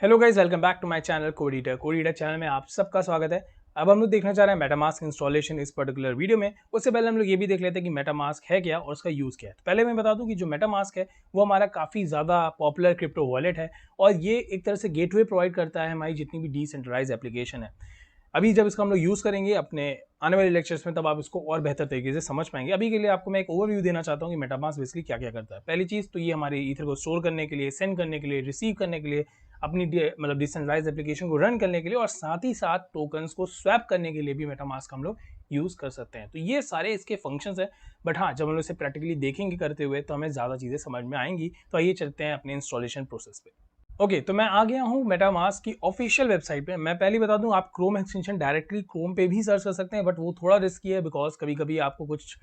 Hello guys, welcome back to my channel Code Eater channel में आप सबका स्वागत है। अब हम लोग देखना चाह रहे हैं मेटामास्क इंस्टॉलेशन इस पर्टिकुलर वीडियो में। उससे पहले हम लोग ये भी देख लेते हैं कि मेटामास्क है क्या और उसका यूज़ क्या है। तो पहले मैं बता दूं कि जो मेटामास्क है वो हमारा काफ़ी ज़्यादा पॉपुलर क्रिप्टो वॉलेट है और ये एक तरह से गेटवे प्रोवाइड करता है हमारी जितनी भी डिसेंट्रलाइज एप्लीकेशन है। अभी जब इसका हम लोग यूज़ करेंगे अपने आने वाले लेक्चर्स में, तब आप इसको और बेहतर तरीके से समझ पाएंगे। अभी के लिए आपको मैं एक ओवरव्यू देना चाहता हूँ कि मेटामास्क बेसिकली क्या क्या करता है। पहली चीज़ तो ये हमारे ईथर को स्टोर करने के लिए, सेंड करने के लिए, रिसीव करने के लिए, अपनी मतलब डिसेंट्रलाइज्ड एप्लीकेशन को रन करने के लिए और साथ ही साथ टोकन्स को स्वैप करने के लिए भी मेटामास्क हम लोग यूज़ कर सकते हैं। तो ये सारे इसके फंक्शंस हैं। बट हाँ, जब हम लोग इसे प्रैक्टिकली देखेंगे करते हुए तो हमें ज़्यादा चीज़ें समझ में आएंगी। तो आइए चलते हैं अपने इंस्टॉलेशन प्रोसेस पे। ओके, तो मैं आ गया हूँ मेटामास्क की ऑफिशियल वेबसाइट पे। मैं पहले बता दूं, आप क्रोम एक्सटेंशन डायरेक्टली क्रोम पे भी सर्च कर सकते हैं, बट वो थोड़ा रिस्की है बिकॉज कभी कभी आपको कुछ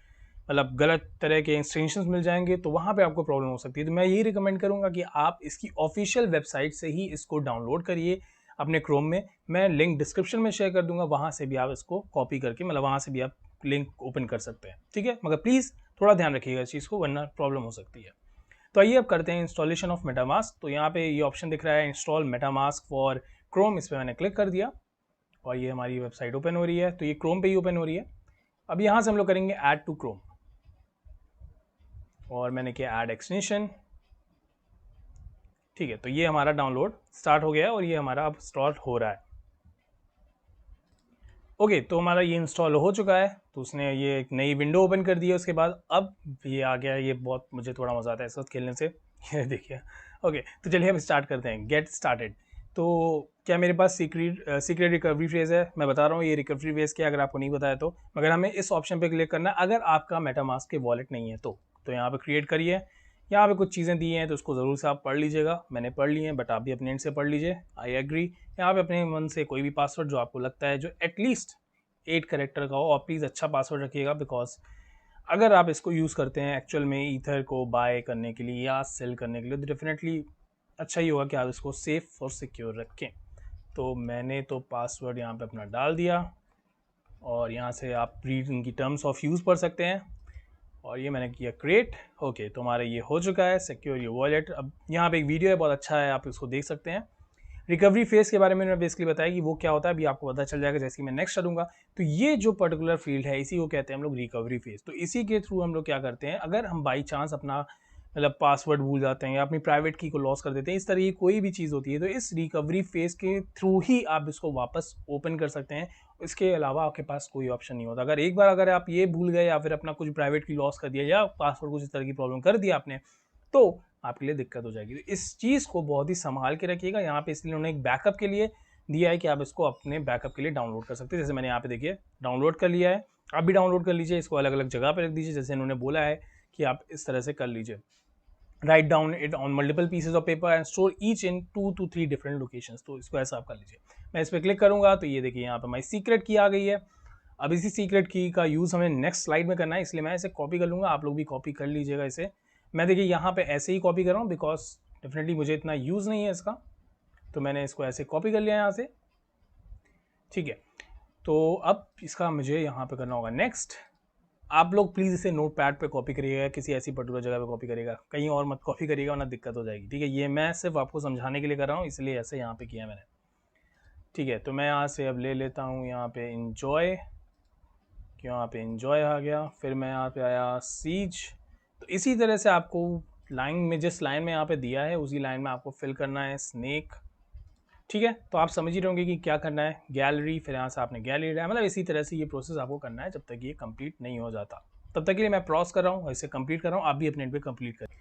मतलब गलत तरह के एक्सटेंशंस मिल जाएंगे, तो वहाँ पे आपको प्रॉब्लम हो सकती है। तो मैं यही रिकमेंड करूँगा कि आप इसकी ऑफिशियल वेबसाइट से ही इसको डाउनलोड करिए अपने क्रोम में। मैं लिंक डिस्क्रिप्शन में शेयर कर दूंगा, वहाँ से भी आप इसको कॉपी करके मतलब वहाँ से भी आप लिंक ओपन कर सकते हैं, ठीक है। मगर प्लीज़ थोड़ा ध्यान रखिएगा इस चीज़ को, वरना प्रॉब्लम हो सकती है। तो आइए अब करते हैं इंस्टॉलेशन ऑफ मेटामास्क। तो यहाँ पे ये ऑप्शन दिख रहा है इंस्टॉल मेटामास्क फॉर क्रोम, इस पर मैंने क्लिक कर दिया और ये हमारी वेबसाइट ओपन हो रही है। तो ये क्रोम पे ही ओपन हो रही है। अब यहाँ से हम लोग करेंगे ऐड टू क्रोम और मैंने किया ऐड एक्सटेंशन, ठीक है। तो ये हमारा डाउनलोड स्टार्ट हो गया है और ये हमारा अब स्टार्ट हो रहा है। ओके, तो हमारा ये इंस्टॉल हो चुका है। तो उसने ये एक नई विंडो ओपन कर दी है। उसके बाद अब ये आ गया। ये बहुत मुझे थोड़ा मज़ा आता है इस वक्त खेलने से। ये देखिए। ओके, तो चलिए हम स्टार्ट करते हैं, गेट स्टार्टेड। तो क्या मेरे पास सीक्रेट रिकवरी फेज़ है? मैं बता रहा हूँ ये रिकवरी फेज़ क्या, अगर आपको नहीं बताया तो। मगर हमें इस ऑप्शन पे क्लिक करना है अगर आपका मेटामास्क के वॉलेट नहीं है तो यहाँ पे क्रिएट करिए। यहाँ पे कुछ चीज़ें दी हैं तो उसको ज़रूर से आप पढ़ लीजिएगा। मैंने पढ़ ली हैं, बट आप भी अपने एंड से पढ़ लीजिए। I agree. यहाँ पे अपने मन से कोई भी पासवर्ड जो आपको लगता है जो एटलीस्ट 8 कैरेक्टर का हो, और प्लीज़ अच्छा पासवर्ड रखिएगा बिकॉज अगर आप इसको यूज़ करते हैं एक्चुअल में ईथर को बाय करने के लिए या सेल करने के लिए, तो डेफिनेटली अच्छा ही होगा कि आप इसको सेफ और सिक्योर रखें। तो मैंने तो पासवर्ड यहाँ पे अपना डाल दिया और यहाँ से आप रीड इनकी टर्म्स ऑफ यूज़ पढ़ सकते हैं। और ये मैंने किया क्रिएट। ओके, तो हमारा ये हो चुका है सिक्योर योर वॉलेट। अब यहाँ पे एक वीडियो है, बहुत अच्छा है, आप इसको देख सकते हैं। रिकवरी फेज़ के बारे में बेसिकली बताया कि वो क्या होता है, अभी आपको पता चल जाएगा जैसे ही मैं नेक्स्ट चलूँगा। तो ये जो पर्टिकुलर फील्ड है इसी को कहते हैं हम लोग रिकवरी फेज़। तो इसी के थ्रू हम लोग क्या करते हैं, अगर हम बाई चांस अपना मतलब पासवर्ड भूल जाते हैं या अपनी प्राइवेट की को लॉस कर देते हैं, इस तरह की कोई भी चीज़ होती है, तो इस रिकवरी फेज़ के थ्रू ही आप इसको वापस ओपन कर सकते हैं। इसके अलावा आपके पास कोई ऑप्शन नहीं होता। अगर एक बार अगर आप ये भूल गए या फिर अपना कुछ प्राइवेट की लॉस कर दिया या पासवर्ड कुछ इस तरह की प्रॉब्लम कर दिया आपने, तो आपके लिए दिक्कत हो जाएगी। तो इस चीज़ को बहुत ही संभाल के रखिएगा। यहाँ पे इसलिए उन्होंने एक बैकअप के लिए दिया है कि आप इसको अपने बैकअप के लिए डाउनलोड कर सकते हैं। जैसे मैंने यहाँ पे देखिए डाउनलोड कर लिया है। आप भी डाउनलोड कर लीजिए, इसको अलग अलग जगह पे रख दीजिए जैसे इन्होंने बोला है कि आप इस तरह से कर लीजिए। Write down it on multiple pieces of paper and store each in 2 to 3 different locations. तो इसको ऐसा आप कर लीजिए। मैं इस पर क्लिक करूंगा तो ये देखिए यहाँ पे हमारी सीक्रेट की आ गई है। अब इसी सीक्रेट की का यूज़ हमें नेक्स्ट स्लाइड में करना है, इसलिए मैं इसे कॉपी कर लूँगा। आप लोग भी कॉपी कर लीजिएगा इसे। मैं देखिए यहाँ पे ऐसे ही कॉपी कर रहा हूँ बिकॉज डेफिनेटली मुझे इतना यूज़ नहीं है इसका, तो मैंने इसको ऐसे कॉपी कर लिया यहाँ से, ठीक है। तो अब इसका मुझे यहाँ पे करना होगा नेक्स्ट। आप लोग प्लीज़ इसे नोट पैड पर कॉपी करिएगा, किसी ऐसी पर्टिकुलर जगह पे कॉपी करिएगा, कहीं और मत कॉपी करिएगा वरना दिक्कत हो जाएगी, ठीक है। ये मैं सिर्फ आपको समझाने के लिए कर रहा हूँ, इसलिए ऐसे यहाँ पे किया मैंने, ठीक है। तो मैं यहाँ से अब ले लेता हूँ यहाँ पे इन्जॉय, यहाँ पे इन्जॉय आ गया। फिर मैं यहाँ पे आया सीज। तो इसी तरह से आपको लाइन में, जिस लाइन में यहाँ पे दिया है उसी लाइन में आपको फिल करना है स्नेक, ठीक है। तो आप समझ ही रहोगे कि क्या करना है। गैलरी, फिर यहाँ से आपने गैलरी लाया, मतलब इसी तरह से ये प्रोसेस आपको करना है जब तक ये कंप्लीट नहीं हो जाता। तब तक के लिए मैं क्रॉस कर रहा हूँ और इसे कंप्लीट कर रहा हूँ, आप भी अपने एंड पे कंप्लीट करें,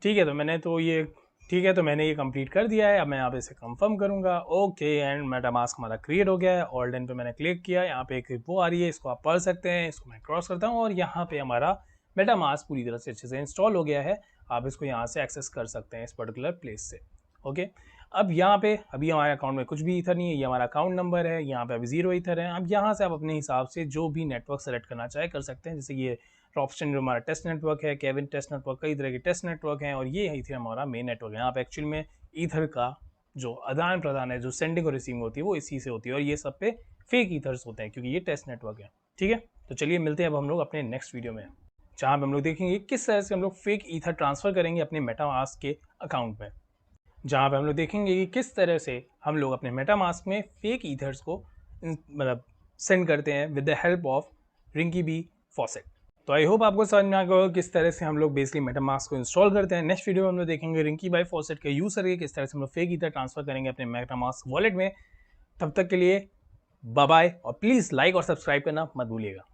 ठीक है। तो मैंने तो ये, ठीक है, तो मैंने ये कंप्लीट कर दिया है। अब मैं यहाँ पे इसे कंफर्म करूँगा, ओके, एंड मेटामास्क हमारा क्रिएट हो गया है। ऑल डन पे मैंने क्लिक किया, यहाँ पे एक वो आ रही है, इसको आप पढ़ सकते हैं। इसको मैं क्रॉस करता हूँ और यहाँ पे हमारा मेटामास्क पूरी तरह से अच्छे से इंस्टॉल हो गया है। आप इसको यहाँ से एक्सेस कर सकते हैं इस पर्टिकुलर प्लेस से, ओके। अब यहाँ पे अभी हमारे अकाउंट में कुछ भी ईथर नहीं है, ये हमारा अकाउंट नंबर है, यहाँ पे अभी 0 ईथर है। अब यहाँ से आप अपने हिसाब से जो भी नेटवर्क सेलेक्ट करना चाहे कर सकते हैं। जैसे ये रॉबस्टन जो हमारा टेस्ट नेटवर्क है, केविन टेस्ट नेटवर्क, कई तरह के टेस्ट नेटवर्क हैं और ये ईथर हमारा मेन नेटवर्क है। यहाँ पे एक्चुअल में ईथर का जो आदान प्रदान है, जो सेंडिंग और रिसीविंग होती है, वो इसी से होती है और ये सब पे फेक ईथर्स होते हैं क्योंकि ये टेस्ट नेटवर्क है, ठीक है। तो चलिए मिलते हैं अब हम लोग अपने नेक्स्ट वीडियो में, जहाँ पे हम लोग देखेंगे किस तरह से हम लोग फेक ईथर ट्रांसफर करेंगे अपने मेटामास्क के अकाउंट में। जहाँ पे हम लोग देखेंगे कि किस तरह से हम लोग अपने मेटामास्क में फेक ईथर्स को मतलब सेंड करते हैं with the help of Rinkeby faucet. तो आई होप आपको समझ में आ गया होगा किस तरह से हम लोग बेसिकली मेटामास्क को इंस्टॉल करते हैं। नेक्स्ट वीडियो में हम लोग देखेंगे रिंकी बाई फॉसेट का यूज करके किस तरह से हम लोग फेक ईथर ट्रांसफर करेंगे अपने मेटामास्क वॉलेट में। तब तक के लिए बाय बाय, और प्लीज़ लाइक और सब्सक्राइब करना मत भूलिएगा।